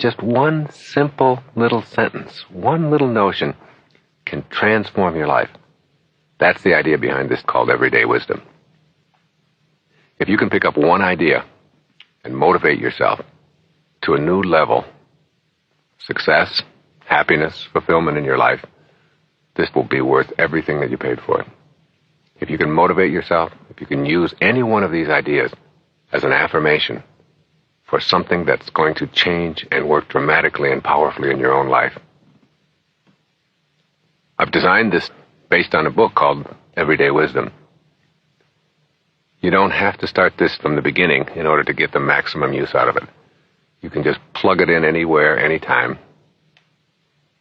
just one simple little sentence, one little notion can transform your life. That's the idea behind this called Everyday Wisdom. If you can pick up one idea and motivate yourself to a new level, success, happiness, fulfillment in your life, this will be worth everything that you paid for it. If you can motivate yourself, if you can use any one of these ideas as an affirmation for something that's going to change and work dramatically and powerfully in your own life. I've designed this based on a book called Everyday Wisdom. You don't have to start this from the beginning in order to get the maximum use out of it. You can just plug it in anywhere, anytime,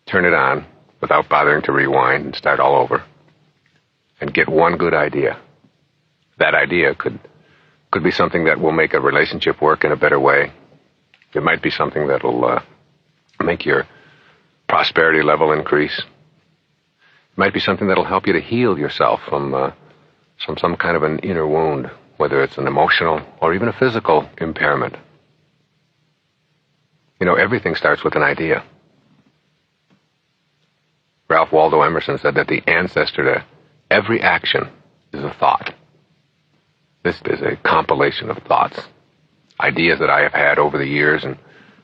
turn it on without bothering to rewind and start all over, and get one good idea. That idea could be something that will make a relationship work in a better way. It might be something that'll make your prosperity level increase. It might be something that'll help you to heal yourself from some kind of an inner wound, whether it's an emotional or even a physical impairment. You know, everything starts with an idea. Ralph Waldo Emerson said that the ancestor to every action is a thought. This is a compilation of thoughts, ideas that I have had over the years and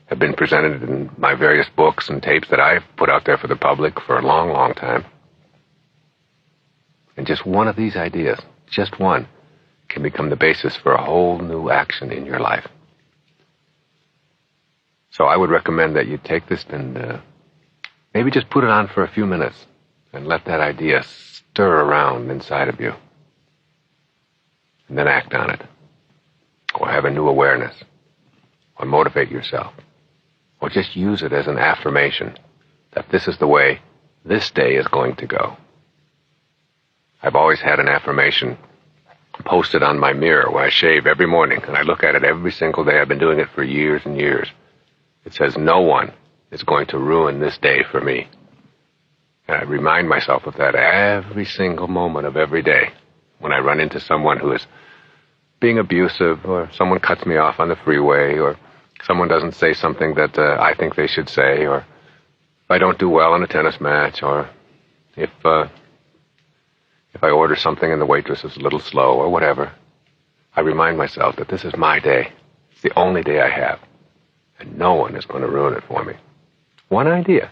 have been presented in my various books and tapes that I've put out there for the public for a long, long time. And just one of these ideas, just one, can become the basis for a whole new action in your life. So I would recommend that you take this and maybe just put it on for a few minutes and let that idea stir around inside of you. And then act on it. Or have a new awareness. Or motivate yourself. Or just use it as an affirmation that this is the way this day is going to go. I've always had an affirmation posted on my mirror where I shave every morning, and I look at it every single day. I've been doing it for years and years. It says, no one is going to ruin this day for me. And I remind myself of that every single moment of every day. When I run into someone who is being abusive, or someone cuts me off on the freeway, or someone doesn't say something that I think they should say, or if I don't do well in a tennis match, or if I order something and the waitress is a little slow, or whatever, I remind myself that this is my day. It's the only day I have, and no one is going to ruin it for me. One idea,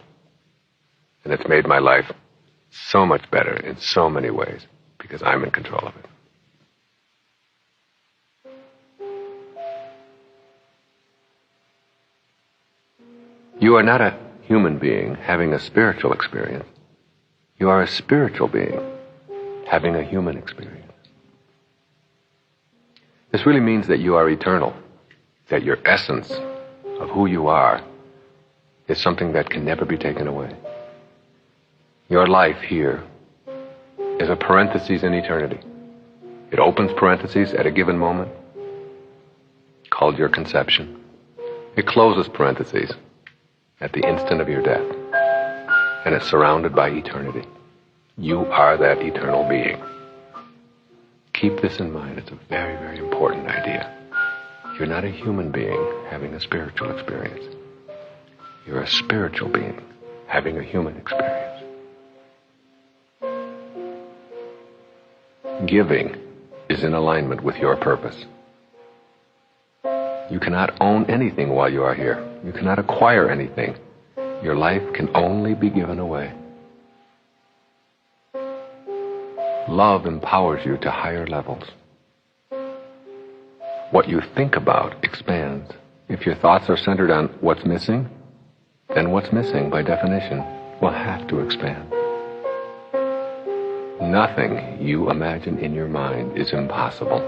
and it's made my life so much better in so many ways. Because I'm in control of it. You are not a human being having a spiritual experience. You are a spiritual being having a human experience. This really means that you are eternal, that your essence of who you are is something that can never be taken away. Your life here is a parenthesis in eternity. It opens parentheses at a given moment, called your conception. It closes parentheses at the instant of your death, and it's surrounded by eternity. You are that eternal being. Keep this in mind. It's a very, very important idea. You're not a human being having a spiritual experience. You're a spiritual being having a human experience. Giving is in alignment with your purpose. You cannot own anything while you are here. You cannot acquire anything. Your life can only be given away. Love empowers you to higher levels. What you think about expands. If your thoughts are centered on what's missing, then what's missing, by definition, will have to expand. Nothing you imagine in your mind is impossible.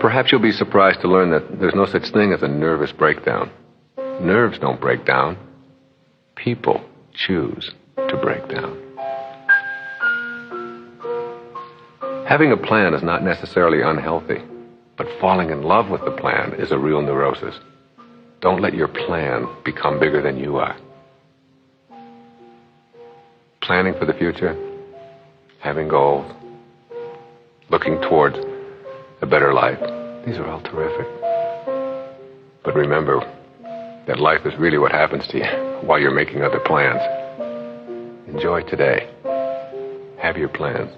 Perhaps you'll be surprised to learn that there's no such thing as a nervous breakdown. Nerves don't break down. People choose to break down. Having a plan is not necessarily unhealthy, but falling in love with the plan is a real neurosis. Don't let your plan become bigger than you are. Planning for the future, having goals, looking towards a better life, these are all terrific. But remember that life is really what happens to you while you're making other plans. Enjoy today. Have your plans,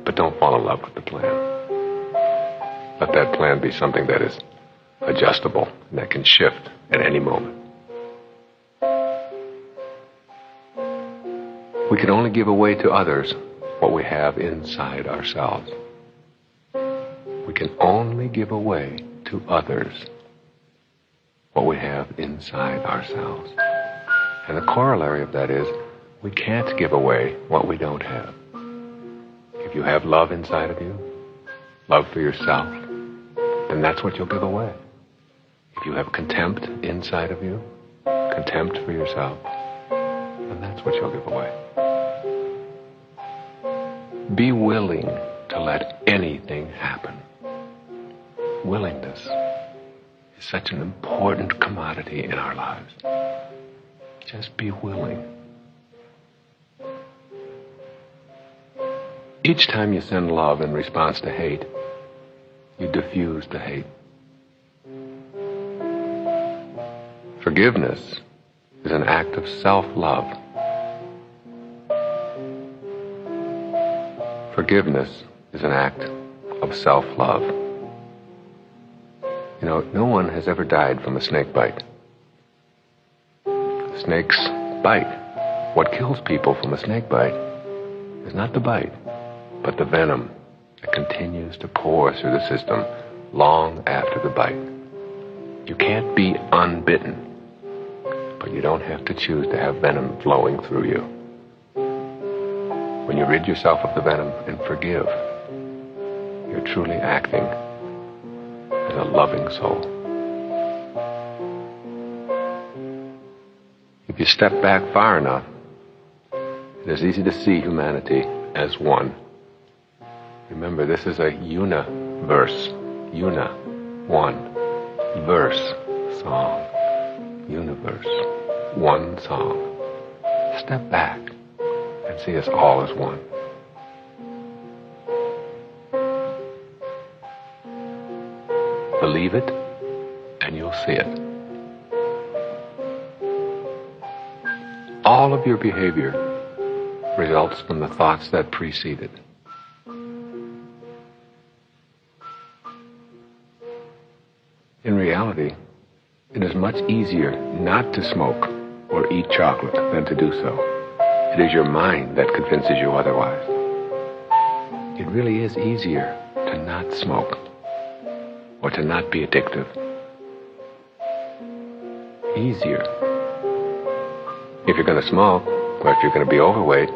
but don't fall in love with the plan. Let that plan be something that is adjustable and that can shift at any moment. We can only give away to others what we have inside ourselves. We can only give away to others what we have inside ourselves. And the corollary of that is we can't give away what we don't have. If you have love inside of you, love for yourself, then that's what you'll give away. If you have contempt inside of you, contempt for yourself, then that's what you'll give away. Be willing to let anything happen. Willingness is such an important commodity in our lives. Just be willing. Each time you send love in response to hate, you diffuse the hate. Forgiveness is an act of self-love. Forgiveness is an act of self-love. You know, no one has ever died from a snake bite. Snakes bite. What kills people from a snake bite is not the bite, but the venom that continues to pour through the system long after the bite. You can't be unbitten, but you don't have to choose to have venom flowing through you. When you rid yourself of the venom and forgive, you're truly acting as a loving soul. If you step back far enough, it is easy to see humanity as one. Remember, this is a universe. One. Verse, song. Universe. One song. Step back and see us all as one. Believe it, and you'll see it. All of your behavior results from the thoughts that precede it. In reality, it is much easier not to smoke or eat chocolate than to do so. It is your mind that convinces you otherwise. It really is easier to not smoke or to not be addictive. Easier. If you're going to smoke or if you're going to be overweight,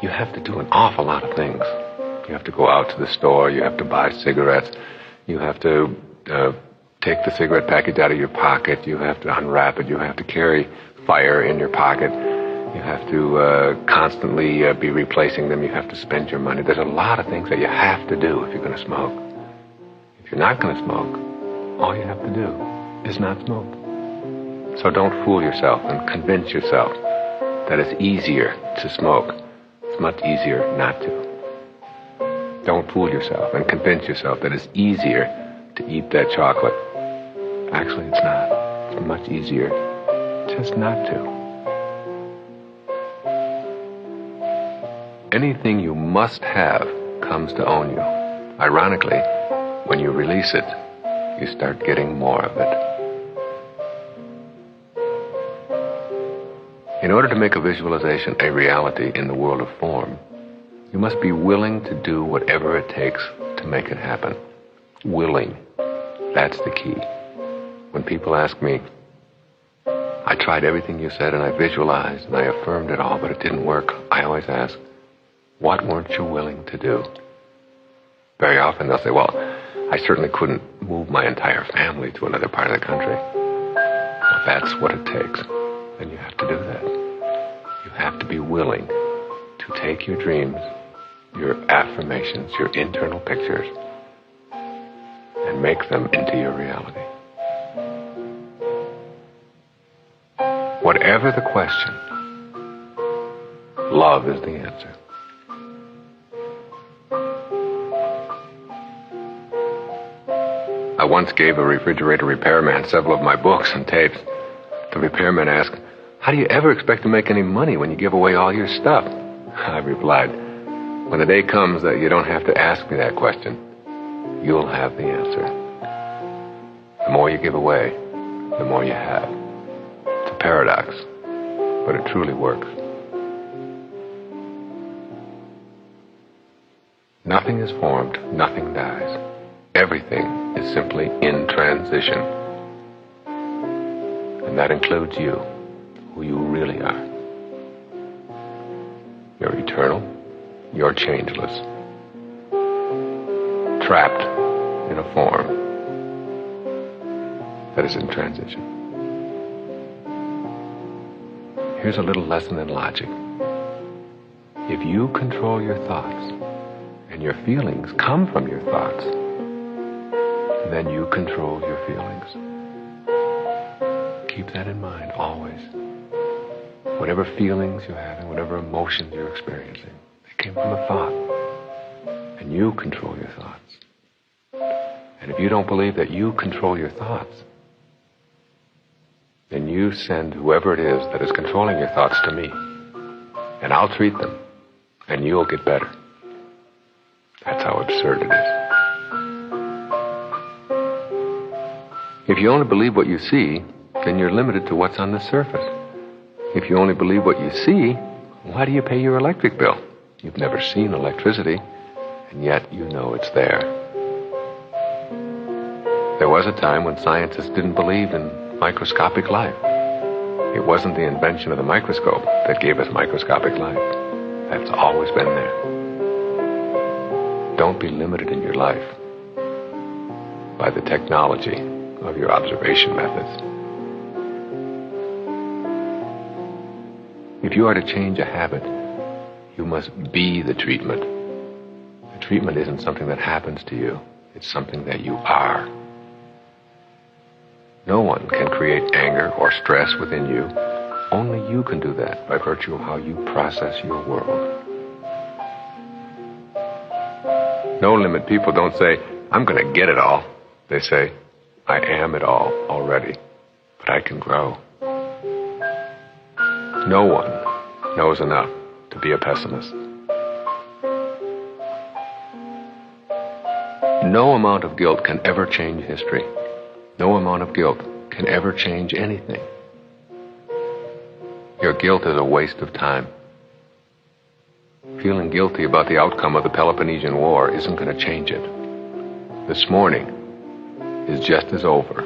you have to do an awful lot of things. You have to go out to the store, you have to buy cigarettes, you have to take the cigarette package out of your pocket, you have to unwrap it, you have to carry fire in your pocket, you have to constantly be replacing them, you have to spend your money. There's a lot of things that you have to do if you're going to smoke. If you're not going to smoke, all you have to do is not smoke. So don't fool yourself and convince yourself that it's easier to smoke. It's much easier not to. Don't fool yourself and convince yourself that it's easier to eat that chocolate. Actually, it's not. It's much easier just not to. Anything you must have comes to own you. Ironically, when you release it, you start getting more of it. In order to make a visualization a reality in the world of form, you must be willing to do whatever it takes to make it happen. Willing. That's the key. When people ask me, I tried everything you said and I visualized and I affirmed it all, but it didn't work, I always ask, what weren't you willing to do? Very often they'll say, well, I certainly couldn't move my entire family to another part of the country. Well, that's what it takes. Then you have to do that. You have to be willing to take your dreams, your affirmations, your internal pictures, and make them into your reality. Whatever the question, love is the answer. I once gave a refrigerator repairman several of my books and tapes. The repairman asked, "How do you ever expect to make any money when you give away all your stuff?" I replied, "When the day comes that you don't have to ask me that question, you'll have the answer. The more you give away, the more you have." It's a paradox, but it truly works. Nothing is formed, nothing dies. Everything is simply in transition. And that includes you, who you really are. You're eternal, you're changeless, trapped in a form that is in transition. Here's a little lesson in logic. If you control your thoughts, and your feelings come from your thoughts, then you control your feelings. Keep that in mind always. Whatever feelings you're having, whatever emotions you're experiencing, they came from a thought. And you control your thoughts. And if you don't believe that you control your thoughts, then you send whoever it is that is controlling your thoughts to me. And I'll treat them. And you'll get better. That's how absurd it is. If you only believe what you see, then you're limited to what's on the surface. If you only believe what you see, why do you pay your electric bill? You've never seen electricity, and yet you know it's there. There was a time when scientists didn't believe in microscopic life. It wasn't the invention of the microscope that gave us microscopic life. That's always been there. Don't be limited in your life by the technology of your observation methods. If you are to change a habit, you must be the treatment. The treatment isn't something that happens to you. It's something that you are. No one can create anger or stress within you. Only you can do that by virtue of how you process your world. No limit people don't say, "I'm going to get it all." They say, "I am it all already, but I can grow." No one knows enough to be a pessimist. No amount of guilt can ever change history. No amount of guilt can ever change anything. Your guilt is a waste of time. Feeling guilty about the outcome of the Peloponnesian War isn't going to change it. This morning is just as over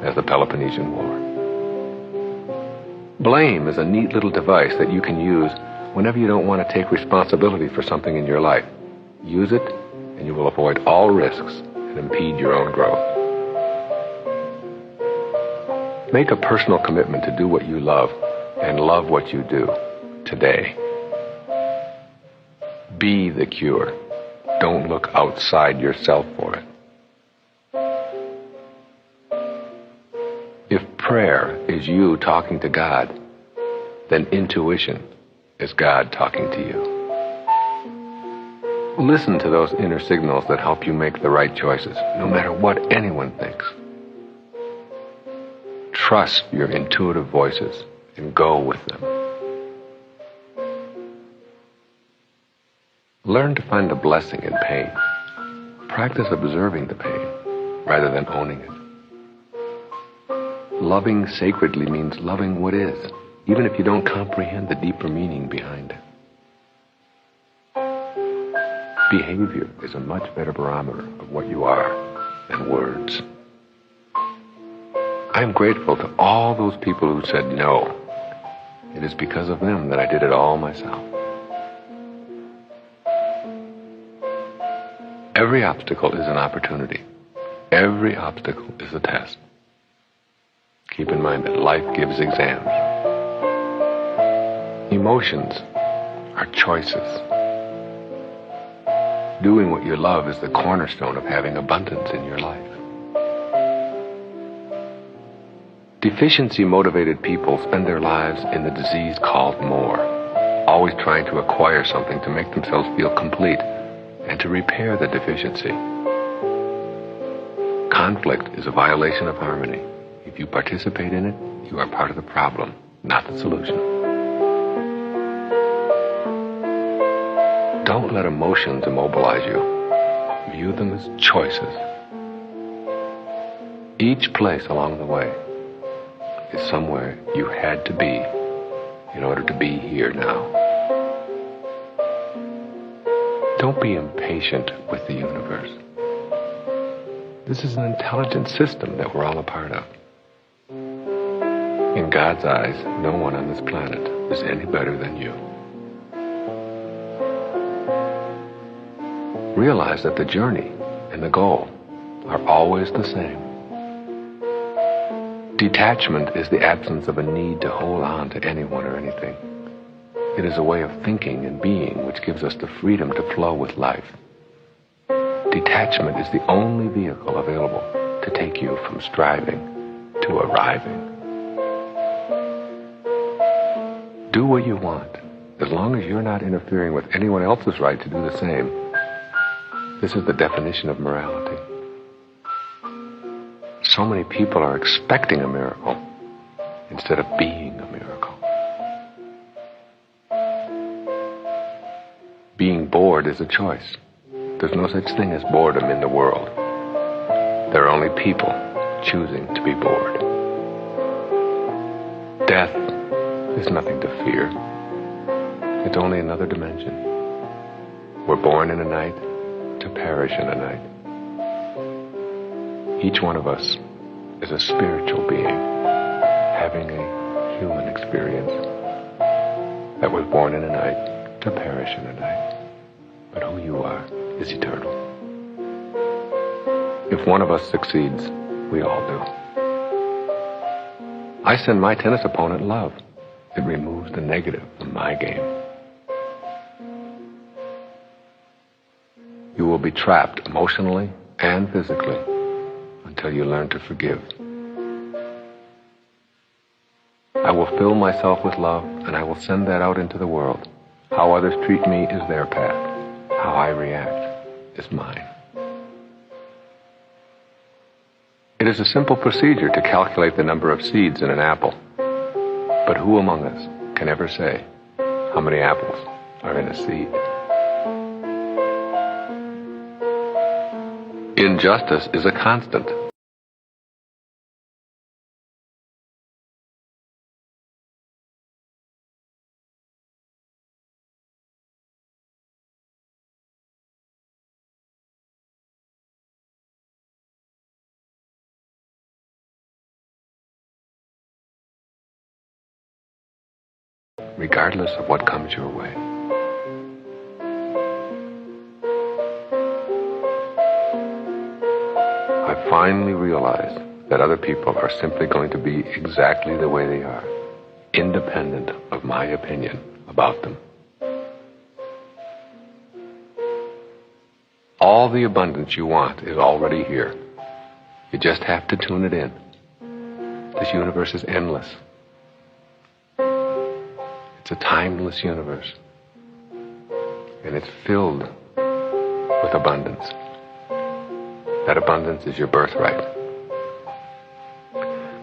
as the Peloponnesian War. Blame is a neat little device that you can use whenever you don't want to take responsibility for something in your life. Use it, and you will avoid all risks and impede your own growth. Make a personal commitment to do what you love and love what you do today. Be the cure. Don't look outside yourself for it. If prayer is you talking to God, then intuition is God talking to you. Listen to those inner signals that help you make the right choices, no matter what anyone thinks. Trust your intuitive voices and go with them. Learn to find the blessing in pain. Practice observing the pain rather than owning it. Loving sacredly means loving what is, even if you don't comprehend the deeper meaning behind it. Behavior is a much better barometer of what you are than words. I am grateful to all those people who said no. It is because of them that I did it all myself. Every obstacle is an opportunity. Every obstacle is a test. Keep in mind that life gives exams. Emotions are choices. Doing what you love is the cornerstone of having abundance in your life. Deficiency-motivated people spend their lives in the disease called more, always trying to acquire something to make themselves feel complete and to repair the deficiency. Conflict is a violation of harmony. If you participate in it, you are part of the problem, not the solution. Don't let emotions immobilize you. View them as choices. Each place along the way is somewhere you had to be in order to be here now. Don't be impatient with the universe. This is an intelligent system that we're all a part of. In God's eyes, no one on this planet is any better than you. Realize that the journey and the goal are always the same. Detachment is the absence of a need to hold on to anyone or anything. It is a way of thinking and being which gives us the freedom to flow with life. Detachment is the only vehicle available to take you from striving to arriving. Do what you want, as long as you're not interfering with anyone else's right to do the same. This is the definition of morality. So many people are expecting a miracle instead of being a miracle. Being bored is a choice. There's no such thing as boredom in the world. There are only people choosing to be bored. Death is nothing to fear. It's only another dimension. We're born in a night to perish in a night. Each one of us is a spiritual being having a human experience that was born in a night to perish in a night. But who you are is eternal. If one of us succeeds, we all do. I send my tennis opponent love. It removes the negative from my game. You will be trapped emotionally and physically until you learn to forgive. I will fill myself with love, and I will send that out into the world. How others treat me is their path. How I react is mine. It is a simple procedure to calculate the number of seeds in an apple. But who among us can ever say how many apples are in a seed? Injustice is a constant. Regardless of what comes your way. I finally realized that other people are simply going to be exactly the way they are, independent of my opinion about them. All the abundance you want is already here. You just have to tune it in. This universe is endless. It's a timeless universe, and it's filled with abundance. That abundance is your birthright.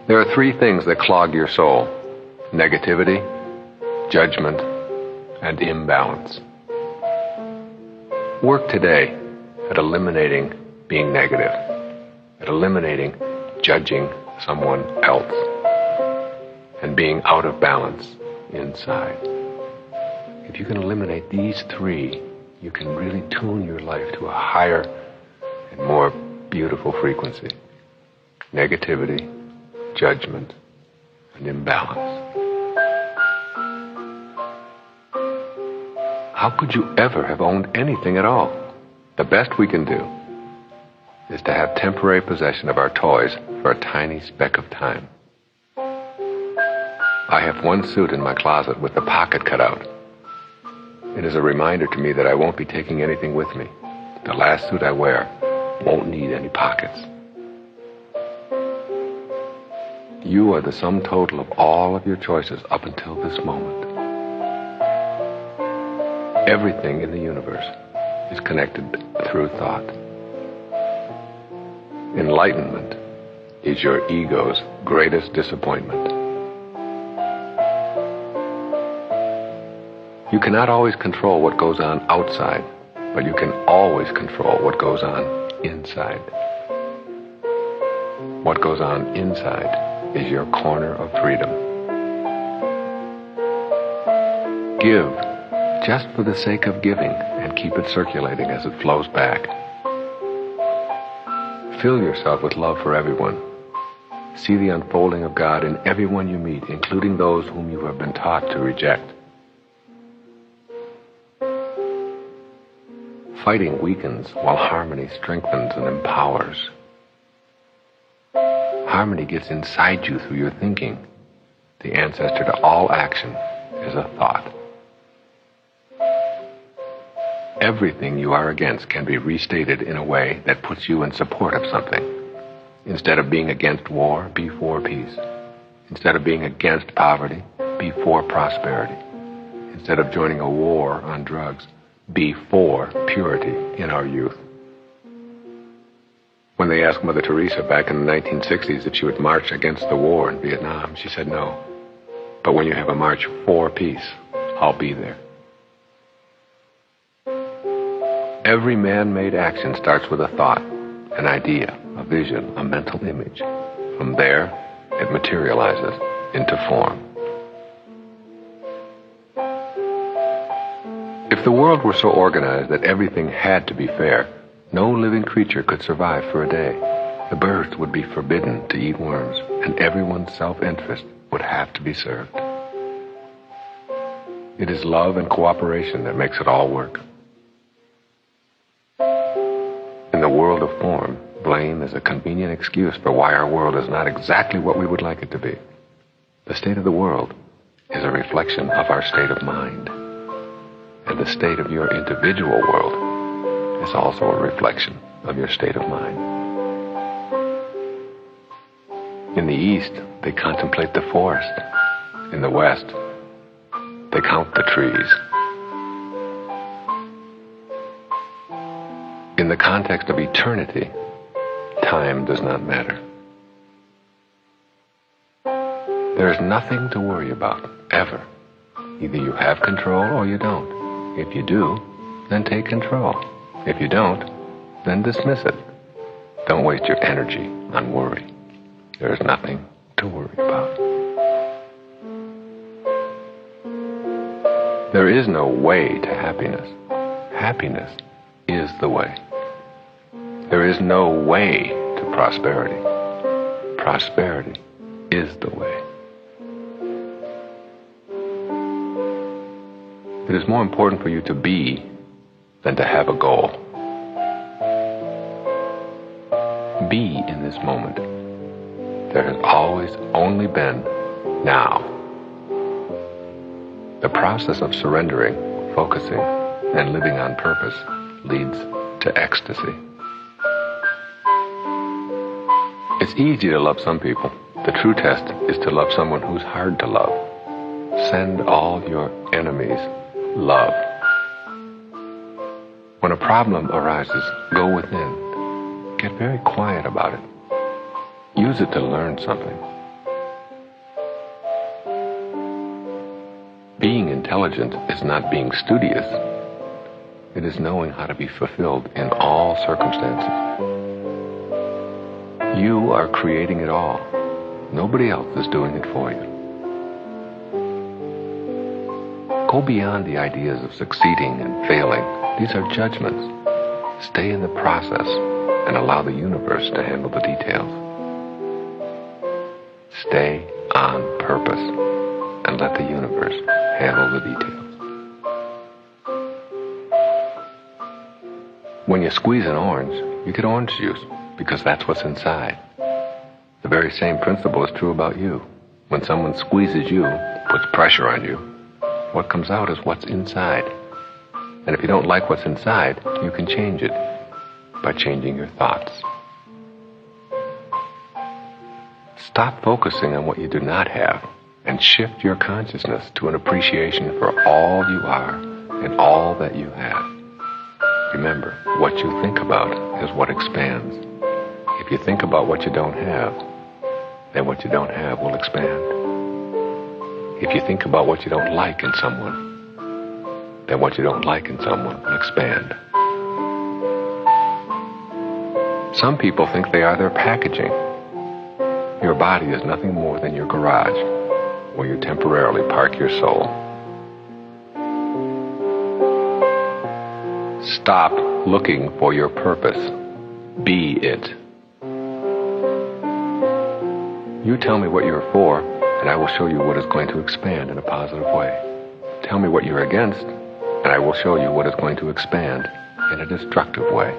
There are three things that clog your soul: negativity, judgment, and imbalance. Work today at eliminating being negative, at eliminating judging someone else, and being out of balance inside. If you can eliminate these three, you can really tune your life to a higher and more beautiful frequency. Negativity, judgment, and imbalance. How could you ever have owned anything at all? The best we can do is to have temporary possession of our toys for a tiny speck of time. I have one suit in my closet with the pocket cut out. It is a reminder to me that I won't be taking anything with me. The last suit I wear won't need any pockets. You are the sum total of all of your choices up until this moment. Everything in the universe is connected through thought. Enlightenment is your ego's greatest disappointment. You cannot always control what goes on outside, but you can always control what goes on inside. What goes on inside is your corner of freedom. Give just for the sake of giving and keep it circulating as it flows back. Fill yourself with love for everyone. See the unfolding of God in everyone you meet, including those whom you have been taught to reject. Fighting weakens while harmony strengthens and empowers. Harmony gets inside you through your thinking. The ancestor to all action is a thought. Everything you are against can be restated in a way that puts you in support of something. Instead of being against war, be for peace. Instead of being against poverty, be for prosperity. Instead of joining a war on drugs, be for purity in our youth. When they asked Mother Teresa back in the 1960s if she would march against the war in Vietnam, she said no. But when you have a march for peace, I'll be there. Every man-made action starts with a thought, an idea, a vision, a mental image. From there, it materializes into form. If the world were so organized that everything had to be fair, no living creature could survive for a day. The birds would be forbidden to eat worms, and everyone's self-interest would have to be served. It is love and cooperation that makes it all work. In the world of form, blame is a convenient excuse for why our world is not exactly what we would like it to be. The state of the world is a reflection of our state of mind. And the state of your individual world is also a reflection of your state of mind. In the East, they contemplate the forest. In the West, they count the trees. In the context of eternity, time does not matter. There is nothing to worry about, ever. Either you have control or you don't. If you do, then take control. If you don't, then dismiss it. Don't waste your energy on worry. There is nothing to worry about. There is no way to happiness. Happiness is the way. There is no way to prosperity. Prosperity is the way. It is more important for you to be than to have a goal. Be in this moment. There has always only been now. The process of surrendering, focusing, and living on purpose leads to ecstasy. It's easy to love some people. The true test is to love someone who's hard to love. Send all your enemies love. When a problem arises, go within. Get very quiet about it. Use it to learn something. Being intelligent is not being studious. It is knowing how to be fulfilled in all circumstances. You are creating it all. Nobody else is doing it for you. Go beyond the ideas of succeeding and failing. These are judgments. Stay in the process and allow the universe to handle the details. Stay on purpose and let the universe handle the details. When you squeeze an orange, you get orange juice because that's what's inside. The very same principle is true about you. When someone squeezes you, puts pressure on you, what comes out is what's inside. And if you don't like what's inside, you can change it by changing your thoughts. Stop focusing on what you do not have and shift your consciousness to an appreciation for all you are and all that you have. Remember, what you think about is what expands. If If you think about what you don't have, then what you don't have will expand. If you think about what you don't like in someone, then what you don't like in someone will expand. Some people think they are their packaging. Your body is nothing more than your garage, where you temporarily park your soul. Stop looking for your purpose. Be it. You tell me what you're for, and I will show you what is going to expand in a positive way. Tell me what you're against, and I will show you what is going to expand in a destructive way.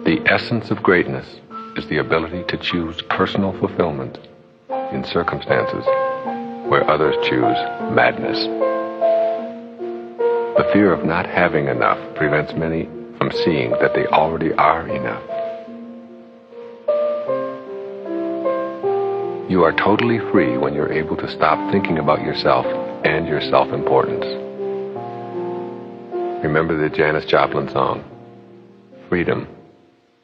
The essence of greatness is the ability to choose personal fulfillment in circumstances where others choose madness. The fear of not having enough prevents many from seeing that they already are enough. You are totally free when you're able to stop thinking about yourself and your self-importance. Remember the Janis Joplin song, "Freedom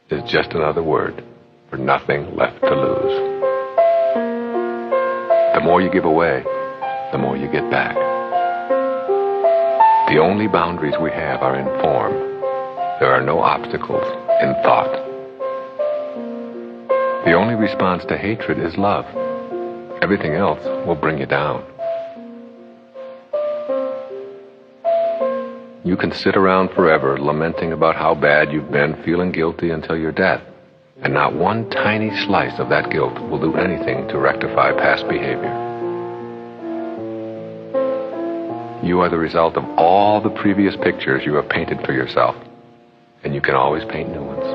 is just another word for nothing left to lose." The more you give away, the more you get back. The only boundaries we have are in form. There are no obstacles in thought. The only response to hatred is love. Everything else will bring you down. You can sit around forever lamenting about how bad you've been, feeling guilty until your death, and not one tiny slice of that guilt will do anything to rectify past behavior. You are the result of all the previous pictures you have painted for yourself, and you can always paint new ones.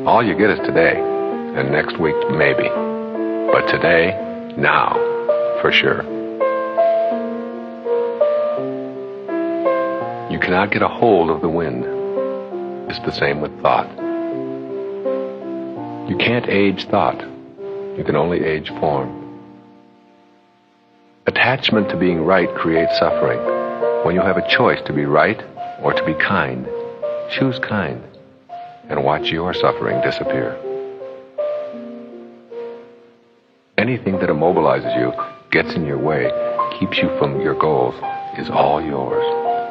All you get is today, and next week maybe, but today, now, for sure. You cannot get a hold of the wind. It's the same with thought. You can't age thought. You can only age form. Attachment to being right creates suffering. When you have a choice to be right or to be kind, choose kind and watch your suffering disappear. Anything that immobilizes you, gets in your way, keeps you from your goals, is all yours.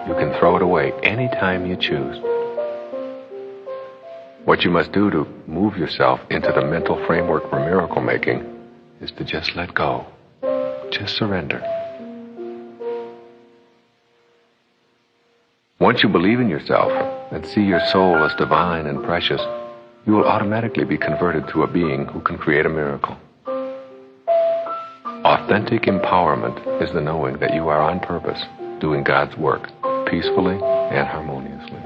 You can throw it away anytime you choose. What you must do to move yourself into the mental framework for miracle making is to just let go. Just surrender. Once you believe in yourself and see your soul as divine and precious, you will automatically be converted to a being who can create a miracle. Authentic empowerment is the knowing that you are on purpose, doing God's work peacefully and harmoniously.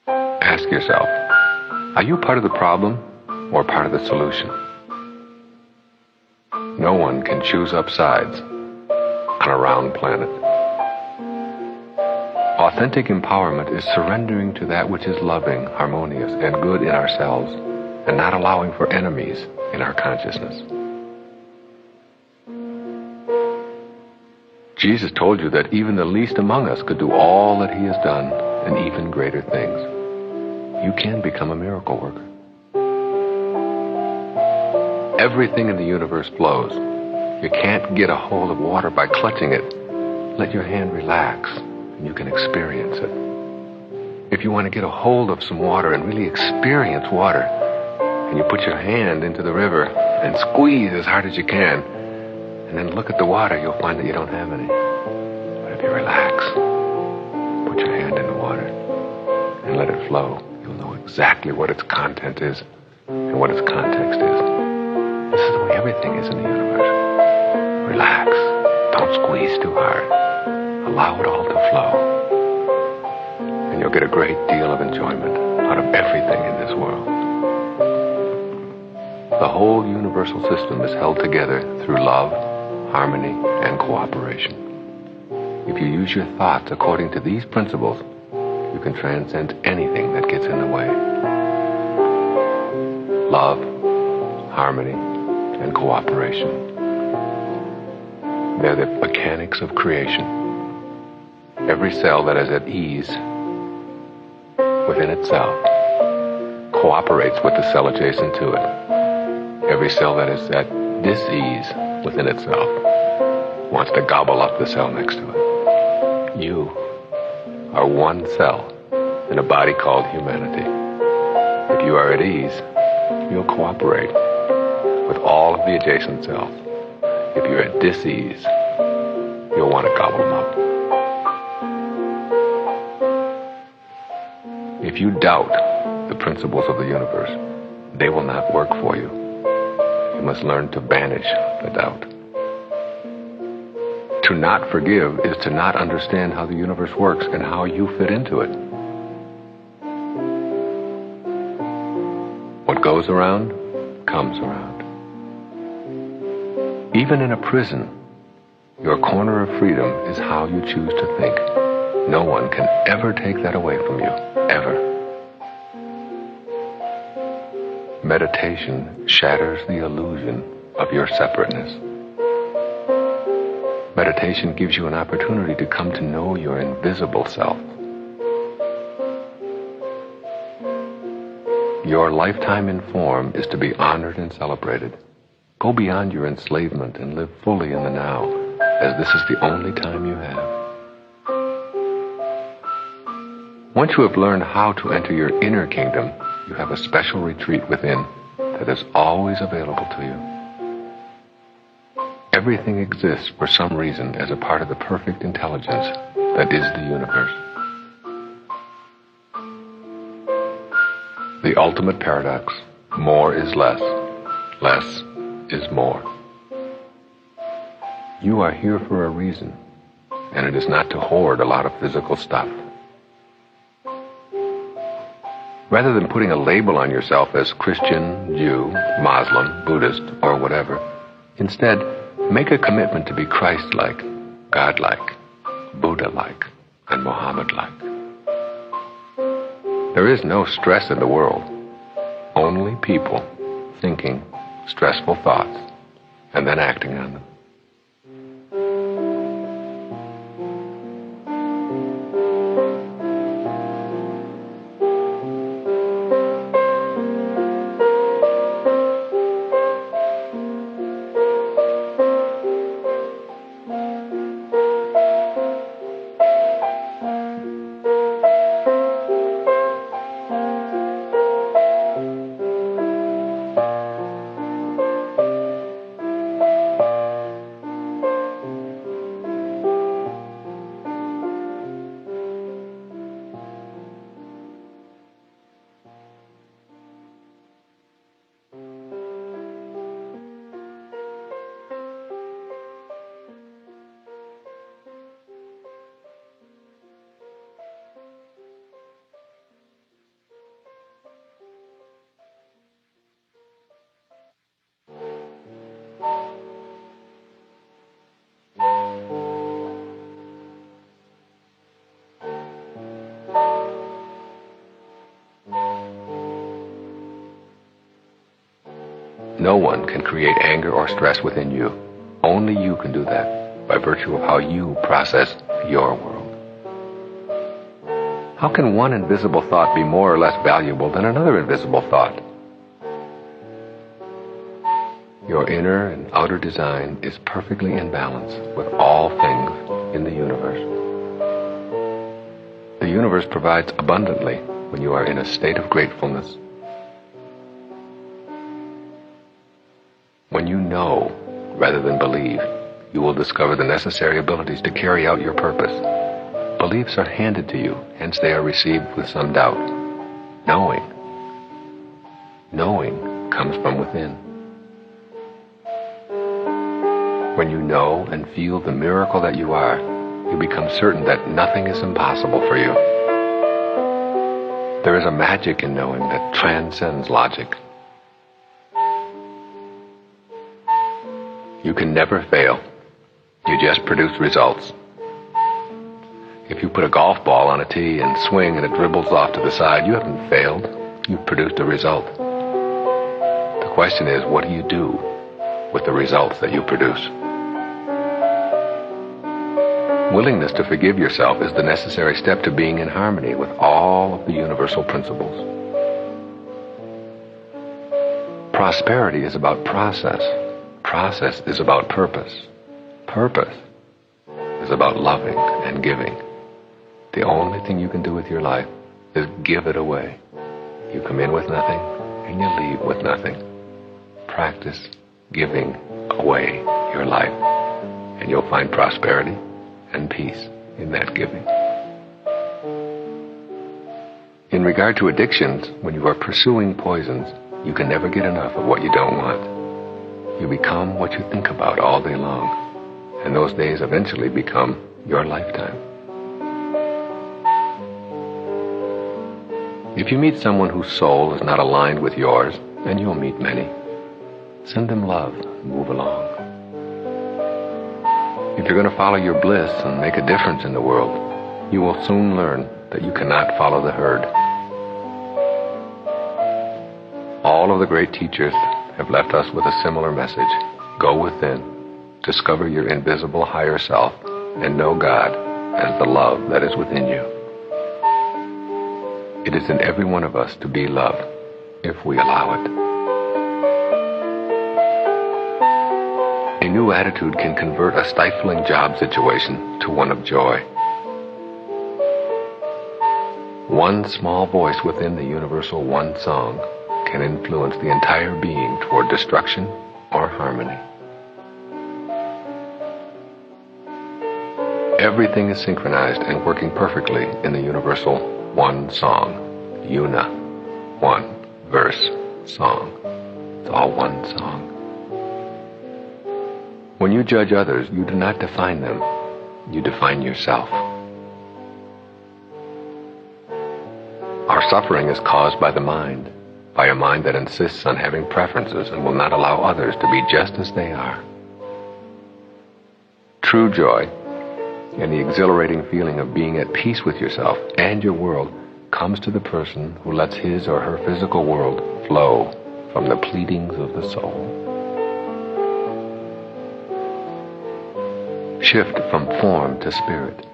Ask yourself, are you part of the problem or part of the solution? No one can choose upsides on a round planet. Authentic empowerment is surrendering to that which is loving, harmonious, and good in ourselves, and not allowing for enemies in our consciousness. Jesus told you that even the least among us could do all that he has done and even greater things. You can become a miracle worker. Everything in the universe flows. You can't get a hold of water by clutching it. Let your hand relax and you can experience it. If you want to get a hold of some water and really experience water, and you put your hand into the river and squeeze as hard as you can, and then look at the water, you'll find that you don't have any. But if you relax, put your hand in the water and let it flow, you'll know exactly what its content is and what its context is. This is the way everything is in the universe. Relax. Don't squeeze too hard. Allow it all to flow. And you'll get a great deal of enjoyment out of everything in this world. The whole universal system is held together through love, harmony, and cooperation. If you use your thoughts according to these principles, you can transcend anything that gets in the way. Love, harmony, and cooperation. They're the mechanics of creation. Every cell that is at ease within itself cooperates with the cell adjacent to it. Every cell that is at dis-ease within itself wants to gobble up the cell next to it. You are one cell in a body called humanity. If you are at ease, you'll cooperate with all of the adjacent cells. If you're at dis-ease, you'll want to gobble them up. If you doubt the principles of the universe, they will not work for you. You must learn to banish the doubt. To not forgive is to not understand how the universe works and how you fit into it. What goes around, comes around. Even in a prison, your corner of freedom is how you choose to think. No one can ever take that away from you, ever. Meditation shatters the illusion of your separateness. Meditation gives you an opportunity to come to know your invisible self. Your lifetime in form is to be honored and celebrated. Go beyond your enslavement and live fully in the now, as this is the only time you have. Once you have learned how to enter your inner kingdom, you have a special retreat within that is always available to you. Everything exists for some reason as a part of the perfect intelligence that is the universe. The ultimate paradox: more is less, less is more. You are here for a reason, and it is not to hoard a lot of physical stuff. Rather than putting a label on yourself as Christian, Jew, Muslim, Buddhist, or whatever, instead, make a commitment to be Christ-like, God-like, Buddha-like, and Muhammad-like. There is no stress in the world, only people thinking stressful thoughts and then acting on them. No one can create anger or stress within you. Only you can do that by virtue of how you process your world. How can one invisible thought be more or less valuable than another invisible thought? Your inner and outer design is perfectly in balance with all things in the universe. The universe provides abundantly when you are in a state of gratefulness. When you know rather than believe, you will discover the necessary abilities to carry out your purpose. Beliefs are handed to you, hence they are received with some doubt. Knowing comes from within. When you know and feel the miracle that you are, you become certain that nothing is impossible for you. There is a magic in knowing that transcends logic. You can never fail. You just produce results. If you put a golf ball on a tee and swing and it dribbles off to the side, you haven't failed. You've produced a result. The question is, what do you do with the results that you produce? Willingness to forgive yourself is the necessary step to being in harmony with all of the universal principles. Prosperity is about process. Process is about purpose. Purpose is about loving and giving. The only thing you can do with your life is give it away. You come in with nothing and you leave with nothing. Practice giving away your life, and you'll find prosperity and peace in that giving. In regard to addictions, when you are pursuing poisons, you can never get enough of what you don't want. You become what you think about all day long, and those days eventually become your lifetime. If you meet someone whose soul is not aligned with yours, and you'll meet many, send them love and move along. If you're going to follow your bliss and make a difference in the world, you will soon learn that you cannot follow the herd. All of the great teachers have left us with a similar message. Go within, discover your invisible higher self, and know God as the love that is within you. It is in every one of us to be love, if we allow it. A new attitude can convert a stifling job situation to one of joy. One small voice within the universal one song can influence the entire being toward destruction or harmony. Everything is synchronized and working perfectly in the universal one song. Una, one verse song. It's all one song. When you judge others, you do not define them. You define yourself. Our suffering is caused by the mind, by a mind that insists on having preferences and will not allow others to be just as they are. True joy and the exhilarating feeling of being at peace with yourself and your world comes to the person who lets his or her physical world flow from the pleadings of the soul. Shift from form to spirit.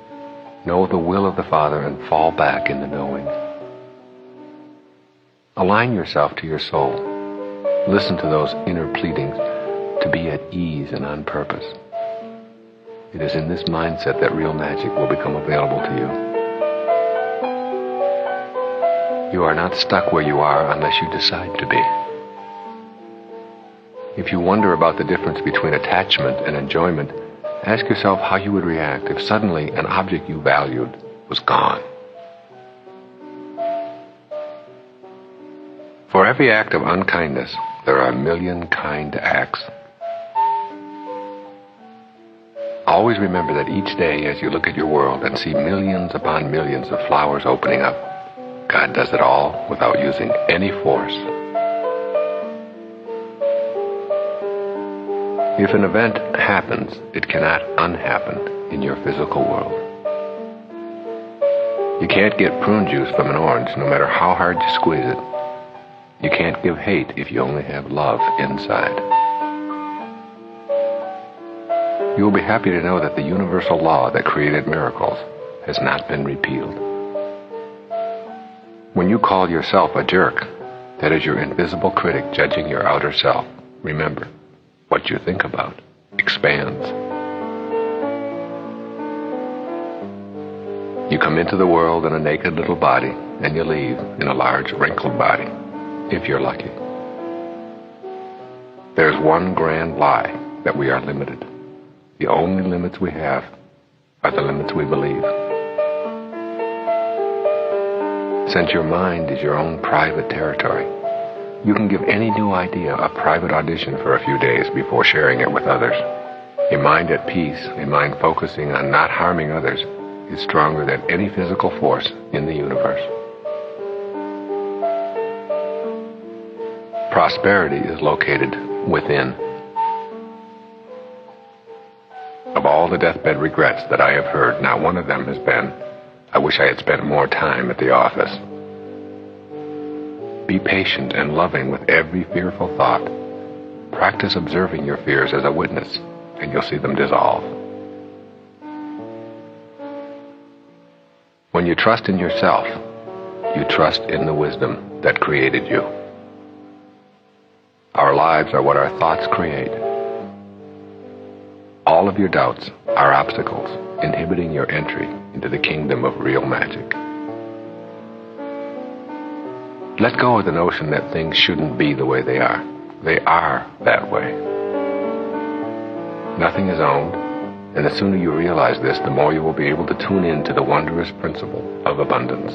Know the will of the Father and fall back in the knowing. Align yourself to your soul. Listen to those inner pleadings to be at ease and on purpose. It is in this mindset that real magic will become available to you. You are not stuck where you are unless you decide to be. If you wonder about the difference between attachment and enjoyment, ask yourself how you would react if suddenly an object you valued was gone. For every act of unkindness, there are a million kind acts. Always remember that each day as you look at your world and see millions upon millions of flowers opening up, God does it all without using any force. If an event happens, it cannot unhappen in your physical world. You can't get prune juice from an orange no matter how hard you squeeze it. You can't give hate if you only have love inside. You will be happy to know that the universal law that created miracles has not been repealed. When you call yourself a jerk, that is your invisible critic judging your outer self. Remember, what you think about expands. You come into the world in a naked little body, and you leave in a large wrinkled body, if you're lucky. There's one grand lie, that we are limited. The only limits we have are the limits we believe. Since your mind is your own private territory, you can give any new idea a private audition for a few days before sharing it with others. A mind at peace, a mind focusing on not harming others, is stronger than any physical force in the universe. Prosperity is located within. Of all the deathbed regrets that I have heard, not one of them has been, I wish I had spent more time at the office. Be patient and loving with every fearful thought. Practice observing your fears as a witness, and you'll see them dissolve. When you trust in yourself, you trust in the wisdom that created you. Our lives are what our thoughts create. All of your doubts are obstacles inhibiting your entry into the kingdom of real magic. Let go of the notion that things shouldn't be the way they are. They are that way. Nothing is owned, and the sooner you realize this, the more you will be able to tune in to the wondrous principle of abundance.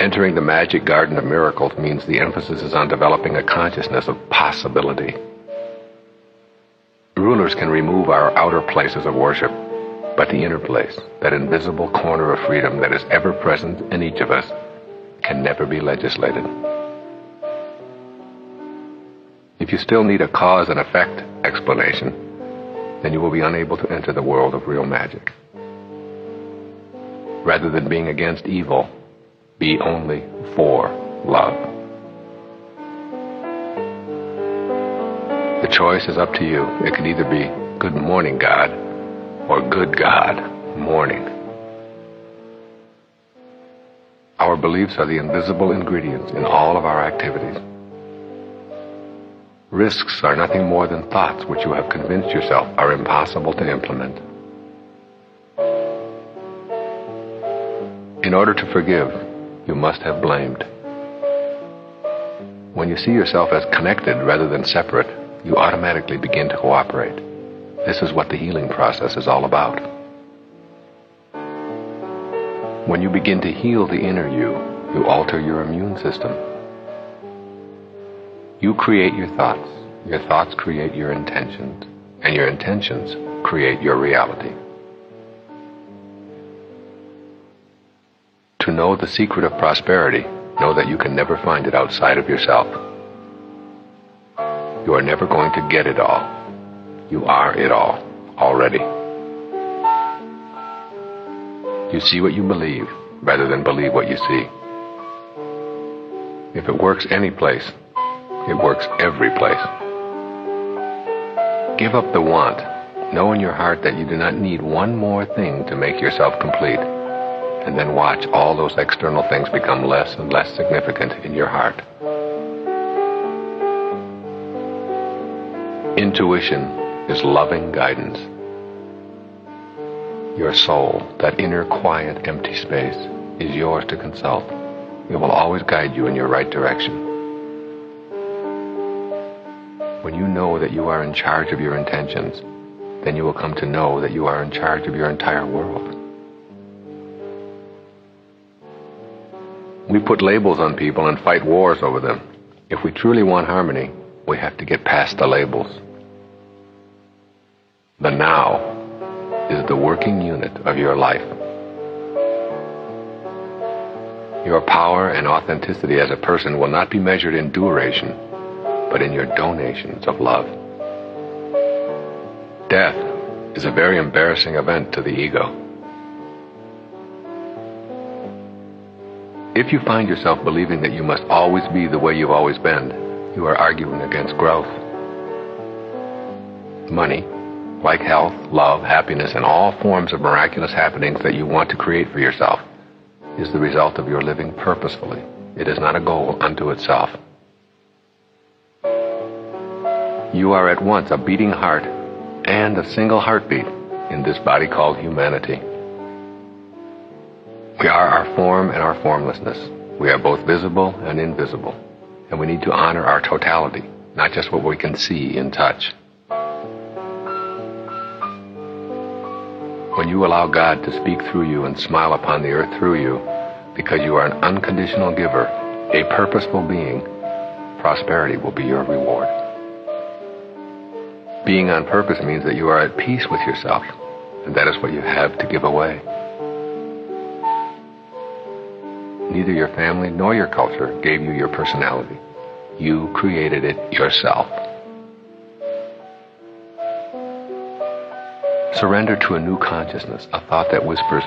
Entering the magic garden of miracles means the emphasis is on developing a consciousness of possibility. Rulers can remove our outer places of worship, but the inner place, that invisible corner of freedom that is ever present in each of us, can never be legislated. If you still need a cause and effect explanation, then you will be unable to enter the world of real magic. Rather than being against evil, be only for love. The choice is up to you. It can either be good morning, God, or good God, morning. Our beliefs are the invisible ingredients in all of our activities. Risks are nothing more than thoughts which you have convinced yourself are impossible to implement. In order to forgive, you must have blamed. When you see yourself as connected rather than separate, you automatically begin to cooperate. This is what the healing process is all about. When you begin to heal the inner you, you alter your immune system. You create your thoughts create your intentions, and your intentions create your reality. To know the secret of prosperity, know that you can never find it outside of yourself. You are never going to get it all. You are it all, already. You see what you believe, rather than believe what you see. If it works any place, it works every place. Give up the want. Know in your heart that you do not need one more thing to make yourself complete. And then watch all those external things become less and less significant in your heart. Intuition is loving guidance. Your soul, that inner quiet, empty space, is yours to consult. It will always guide you in your right direction. When you know that you are in charge of your intentions, then you will come to know that you are in charge of your entire world. We put labels on people and fight wars over them. If we truly want harmony, we have to get past the labels. The now is the working unit of your life. Your power and authenticity as a person will not be measured in duration, but in your donations of love. Death is a very embarrassing event to the ego. If you find yourself believing that you must always be the way you've always been, you are arguing against growth. Money, like health, love, happiness, and all forms of miraculous happenings that you want to create for yourself, is the result of your living purposefully. It is not a goal unto itself. You are at once a beating heart and a single heartbeat in this body called humanity. We are our form and our formlessness. We are both visible and invisible, and we need to honor our totality, not just what we can see and touch. When you allow God to speak through you and smile upon the earth through you, because you are an unconditional giver, a purposeful being, prosperity will be your reward. Being on purpose means that you are at peace with yourself, and that is what you have to give away. Neither your family nor your culture gave you your personality. You created it yourself. Surrender to a new consciousness, a thought that whispers,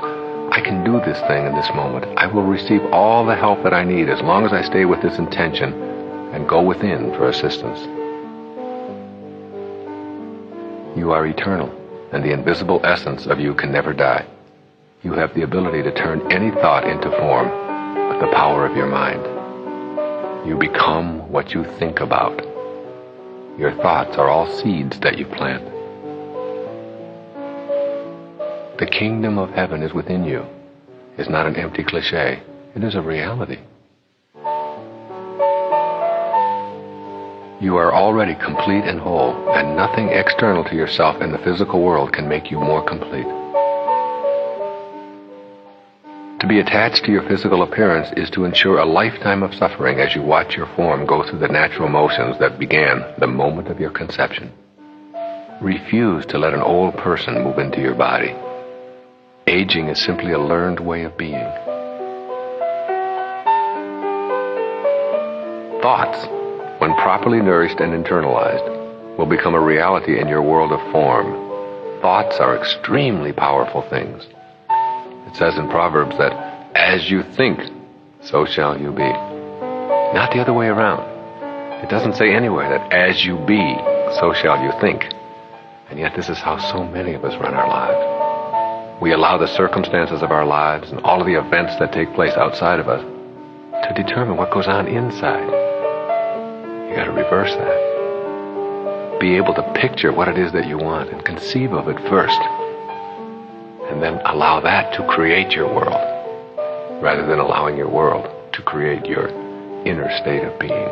I can do this thing in this moment. I will receive all the help that I need as long as I stay with this intention and go within for assistance. You are eternal. and the invisible essence of you can never die. You have the ability to turn any thought into form with the power of your mind. You become what you think about. Your thoughts are all seeds that you plant. The kingdom of heaven is within you. It's not an empty cliche. It is a reality. You are already complete and whole, and nothing external to yourself in the physical world can make you more complete. To be attached to your physical appearance is to ensure a lifetime of suffering as you watch your form go through the natural motions that began the moment of your conception. Refuse to let an old person move into your body. Aging is simply a learned way of being. Thoughts, when properly nourished and internalized, will become a reality in your world of form. Thoughts are extremely powerful things. It says in Proverbs that, as you think, so shall you be. Not the other way around. It doesn't say anywhere that as you be, so shall you think. And yet this is how so many of us run our lives. We allow the circumstances of our lives and all of the events that take place outside of us to determine what goes on inside. You got to reverse that. Be able to picture what it is that you want and conceive of it first. And then allow that to create your world, rather than allowing your world to create your inner state of being.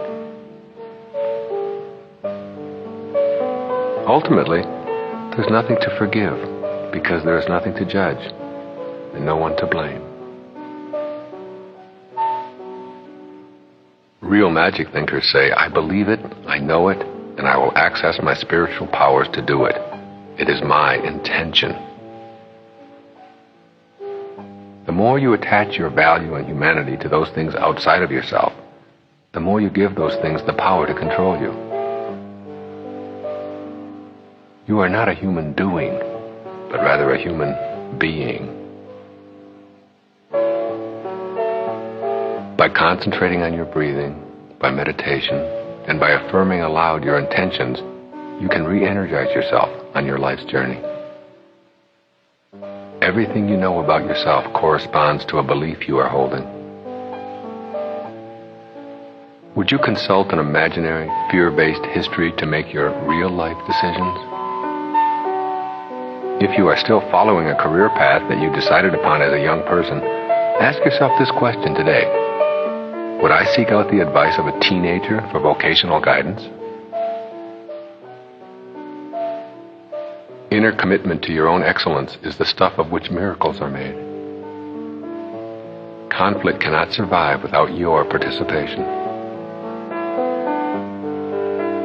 Ultimately, there's nothing to forgive, because there is nothing to judge and no one to blame. Real magic thinkers say, I believe it, I know it, and I will access my spiritual powers to do it. It is my intention. The more you attach your value and humanity to those things outside of yourself, the more you give those things the power to control you. You are not a human doing, but rather a human being. By concentrating on your breathing, by meditation, and by affirming aloud your intentions, you can re-energize yourself on your life's journey. Everything you know about yourself corresponds to a belief you are holding. Would you consult an imaginary, fear-based history to make your real-life decisions? If you are still following a career path that you decided upon as a young person, ask yourself this question today. Would I seek out the advice of a teenager for vocational guidance? Inner commitment to your own excellence is the stuff of which miracles are made. Conflict cannot survive without your participation.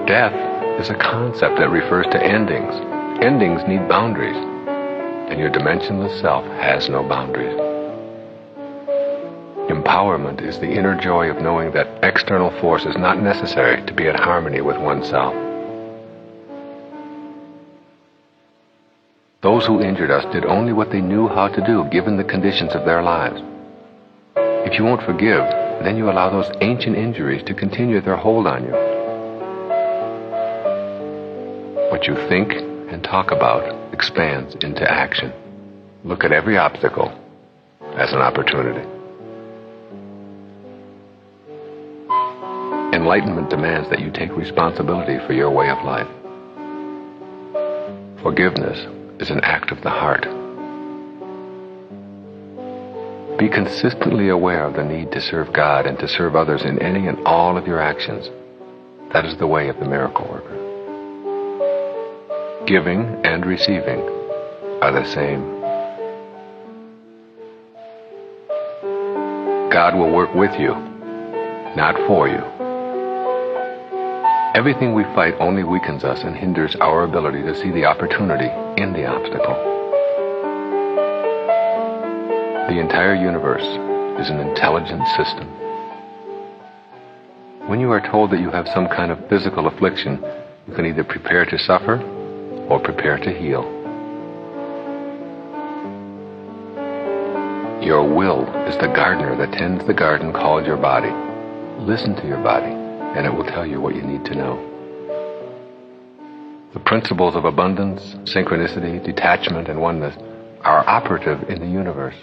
Death is a concept that refers to endings. Endings need boundaries, and your dimensionless self has no boundaries. Empowerment is the inner joy of knowing that external force is not necessary to be at harmony with oneself. Those who injured us did only what they knew how to do, given the conditions of their lives. If you won't forgive, then you allow those ancient injuries to continue their hold on you. What you think and talk about expands into action. Look at every obstacle as an opportunity. Enlightenment demands that you take responsibility for your way of life. Forgiveness is an act of the heart. Be consistently aware of the need to serve God and to serve others in any and all of your actions. That is the way of the miracle worker. Giving and receiving are the same. God will work with you, not for you. Everything we fight only weakens us and hinders our ability to see the opportunity in the obstacle. The entire universe is an intelligent system. When you are told that you have some kind of physical affliction, you can either prepare to suffer or prepare to heal. Your will is the gardener that tends the garden called your body. Listen to your body, and it will tell you what you need to know. The principles of abundance, synchronicity, detachment, and oneness are operative in the universe.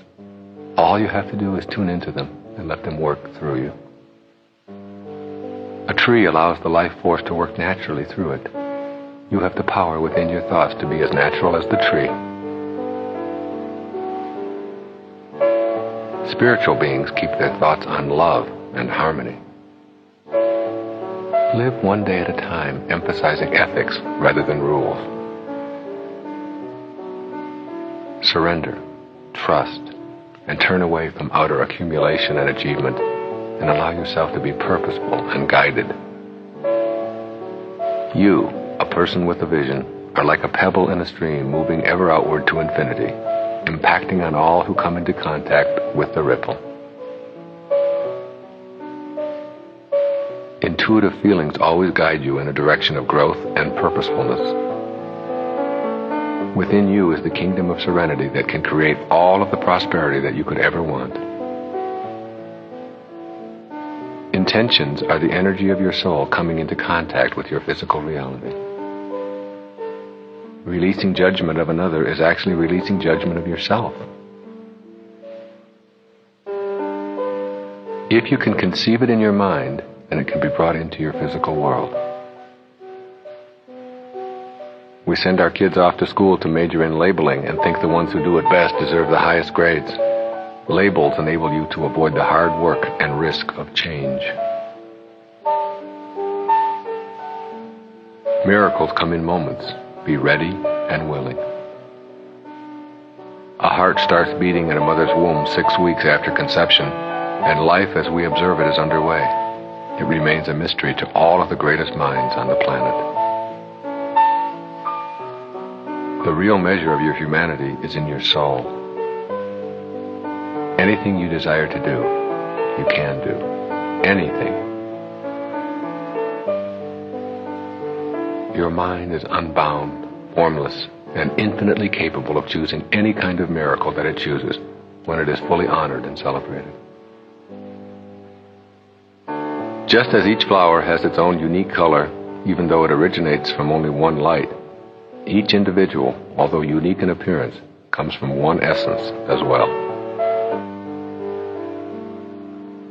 All you have to do is tune into them and let them work through you. A tree allows the life force to work naturally through it. You have the power within your thoughts to be as natural as the tree. Spiritual beings keep their thoughts on love and harmony. Live one day at a time, emphasizing ethics rather than rules. Surrender, trust, and turn away from outer accumulation and achievement, and allow yourself to be purposeful and guided. You, a person with a vision, are like a pebble in a stream moving ever outward to infinity, impacting on all who come into contact with the ripple. Intuitive feelings always guide you in a direction of growth and purposefulness. Within you is the kingdom of serenity that can create all of the prosperity that you could ever want. Intentions are the energy of your soul coming into contact with your physical reality. Releasing judgment of another is actually releasing judgment of yourself. If you can conceive it in your mind, then it can be brought into your physical world. We send our kids off to school to major in labeling and think the ones who do it best deserve the highest grades. Labels enable you to avoid the hard work and risk of change. Miracles come in moments. Be ready and willing. A heart starts beating in a mother's womb 6 weeks after conception, and life as we observe it is underway. It remains a mystery to all of the greatest minds on the planet. The real measure of your humanity is in your soul. Anything you desire to do, you can do. Anything. Your mind is unbound, formless, and infinitely capable of choosing any kind of miracle that it chooses when it is fully honored and celebrated. Just as each flower has its own unique color, even though it originates from only one light, each individual, although unique in appearance, comes from one essence as well.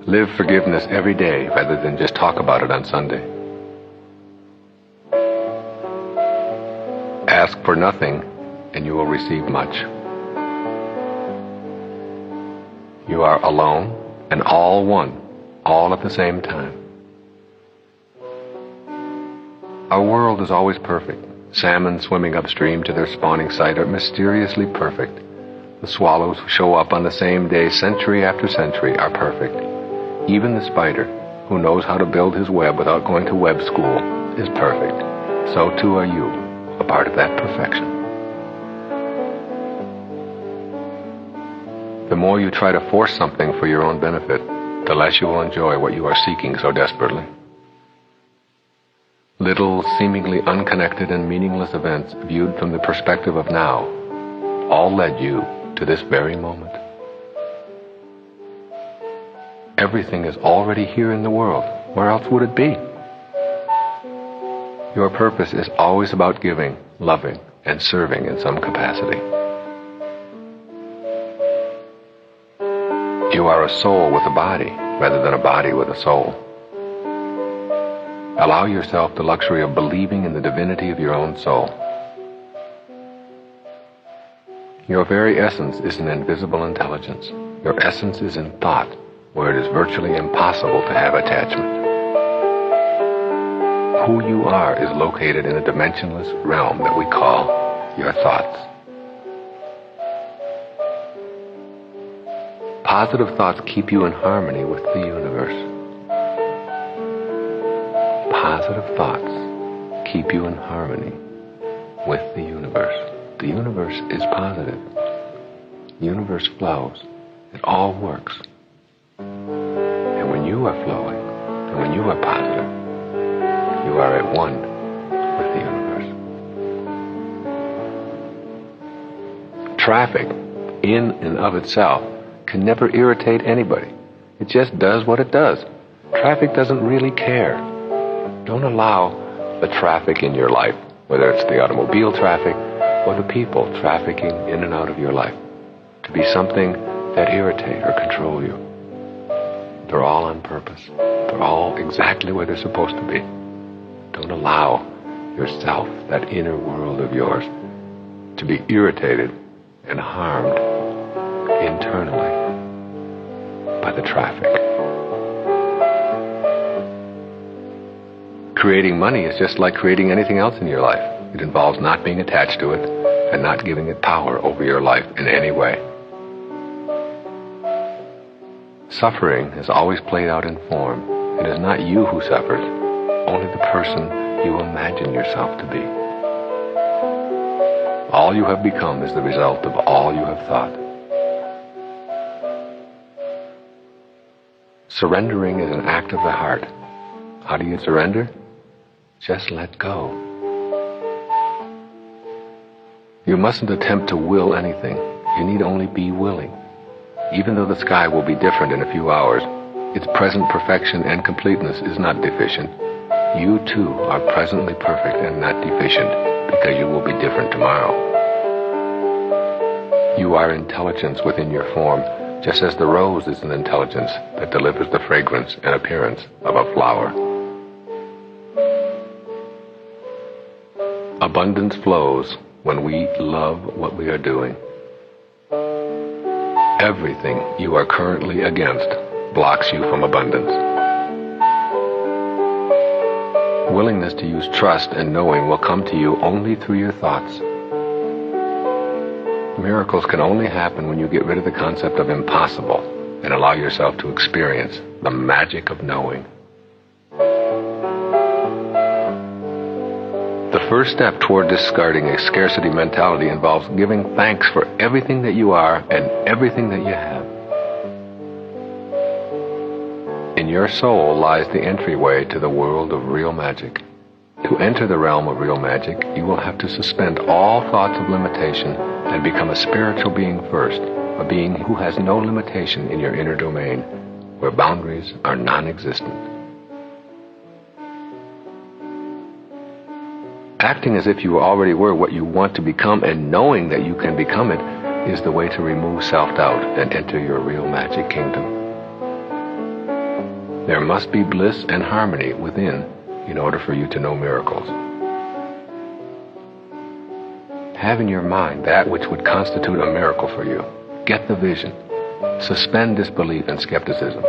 Live forgiveness every day rather than just talk about it on Sunday. Ask for nothing and you will receive much. You are alone and all one, all at the same time. Our world is always perfect. Salmon swimming upstream to their spawning site are mysteriously perfect. The swallows who show up on the same day century after century are perfect. Even the spider, who knows how to build his web without going to web school, is perfect. So too are you, a part of that perfection. The more you try to force something for your own benefit, the less you will enjoy what you are seeking so desperately. Little, seemingly unconnected and meaningless events viewed from the perspective of now all led you to this very moment. Everything is already here in the world. Where else would it be? Your purpose is always about giving, loving, and serving in some capacity. You are a soul with a body rather than a body with a soul. Allow yourself the luxury of believing in the divinity of your own soul. Your very essence is an invisible intelligence. Your essence is in thought, where it is virtually impossible to have attachment. Who you are is located in a dimensionless realm that we call your thoughts. Positive thoughts keep you in harmony with the universe. Positive thoughts keep you in harmony with the universe. The universe is positive. The universe flows. It all works. And when you are flowing, and when you are positive, you are at one with the universe. Traffic, in and of itself, can never irritate anybody. It just does what it does. Traffic doesn't really care. Don't allow the traffic in your life whether it's the automobile traffic or the people trafficking in and out of your life, to be something that irritate or control you. They're all on purpose. They're all exactly where they're supposed to be. Don't allow yourself, that inner world of yours, to be irritated and harmed internally by the traffic. Creating money is just like creating anything else in your life. It involves not being attached to it and not giving it power over your life in any way. Suffering is always played out in form. It is not you who suffers, only the person you imagine yourself to be. All you have become is the result of all you have thought. Surrendering is an act of the heart. How do you surrender? Just let go. You mustn't attempt to will anything. You need only be willing. Even though the sky will be different in a few hours, its present perfection and completeness is not deficient. You too are presently perfect and not deficient, because you will be different tomorrow. You are intelligence within your form, just as the rose is an intelligence that delivers the fragrance and appearance of a flower. Abundance flows when we love what we are doing. Everything you are currently against blocks you from abundance. Willingness to use trust and knowing will come to you only through your thoughts. Miracles can only happen when you get rid of the concept of impossible and allow yourself to experience the magic of knowing. The first step toward discarding a scarcity mentality involves giving thanks for everything that you are and everything that you have. In your soul lies the entryway to the world of real magic. To enter the realm of real magic, you will have to suspend all thoughts of limitation and become a spiritual being first, a being who has no limitation in your inner domain, where boundaries are non-existent. Acting as if you already were what you want to become and knowing that you can become it is the way to remove self-doubt and enter your real magic kingdom. There must be bliss and harmony within in order for you to know miracles. Have in your mind that which would constitute a miracle for you. Get the vision. Suspend disbelief and skepticism.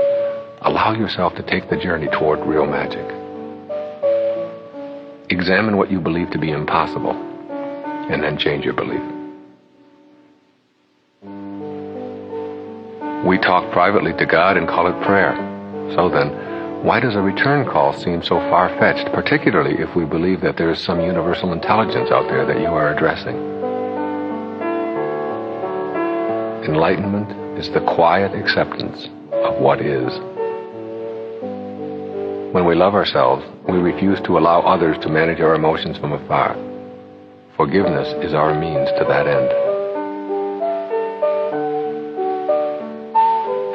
Allow yourself to take the journey toward real magic. Examine what you believe to be impossible, and then change your belief. We talk privately to God and call it prayer. So then, why does a return call seem so far-fetched, particularly if we believe that there is some universal intelligence out there that you are addressing? Enlightenment is the quiet acceptance of what is. When we love ourselves, we refuse to allow others to manage our emotions from afar. Forgiveness is our means to that end.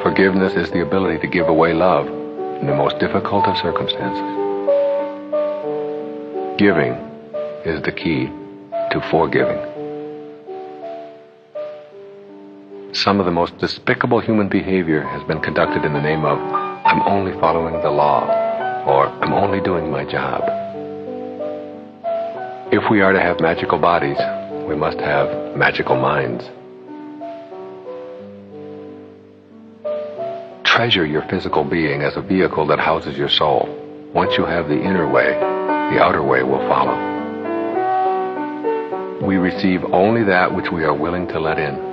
Forgiveness is the ability to give away love in the most difficult of circumstances. Giving is the key to forgiving. Some of the most despicable human behavior has been conducted in the name of, I'm only following the law, or I'm only doing my job. If we are to have magical bodies, we must have magical minds. Treasure your physical being as a vehicle that houses your soul. Once you have the inner way, the outer way will follow. We receive only that which we are willing to let in.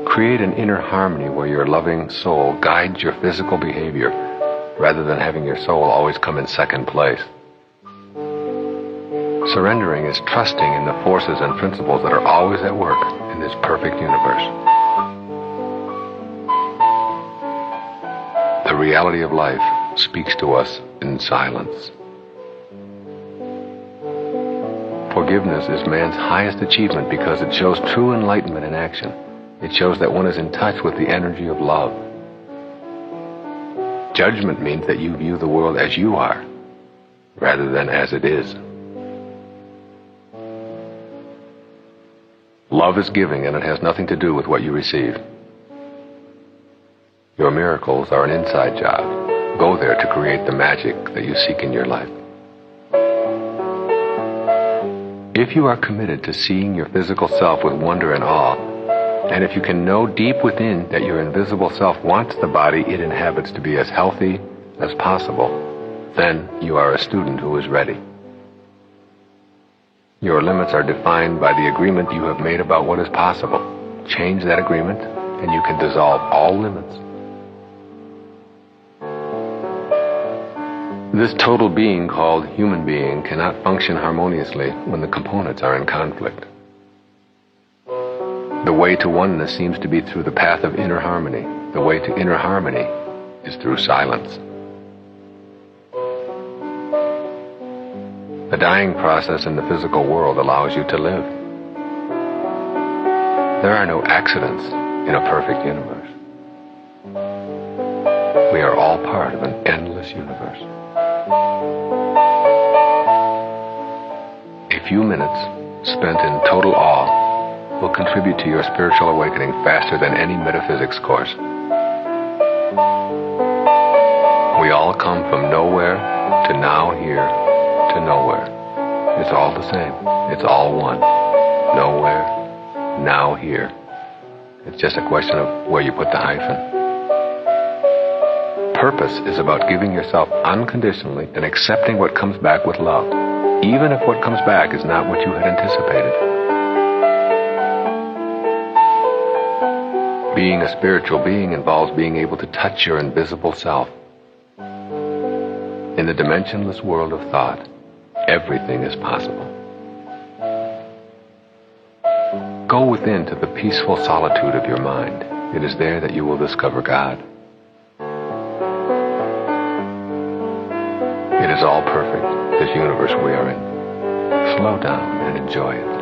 Create an inner harmony where your loving soul guides your physical behavior, rather than having your soul always come in second place. Surrendering is trusting in the forces and principles that are always at work in this perfect universe. The reality of life speaks to us in silence. Forgiveness is man's highest achievement because it shows true enlightenment in action. It shows that one is in touch with the energy of love. Judgment means that you view the world as you are. rather than as it is. Love is giving, and it has nothing to do with what you receive. Your miracles are an inside job. Go there to create the magic that you seek in your life. If you are committed to seeing your physical self with wonder and awe, and if you can know deep within that your invisible self wants the body it inhabits to be as healthy as possible, then you are a student who is ready. Your limits are defined by the agreement you have made about what is possible. Change that agreement, and you can dissolve all limits. This total being called human being cannot function harmoniously when the components are in conflict. The way to oneness seems to be through the path of inner harmony. The way to inner harmony is through silence. The dying process in the physical world allows you to live. There are no accidents in a perfect universe. We are all part of an endless universe. A few minutes spent in total awe will contribute to your spiritual awakening faster than any metaphysics course. We all come from nowhere to now here to nowhere. It's all the same. It's all one. Nowhere, now here. It's just a question of where you put the hyphen. Purpose is about giving yourself unconditionally and accepting what comes back with love, even if what comes back is not what you had anticipated. Being a spiritual being involves being able to touch your invisible self. In the dimensionless world of thought, everything is possible. Go within to the peaceful solitude of your mind. It is there that you will discover God. It is all perfect, this universe we are in. Slow down and enjoy it.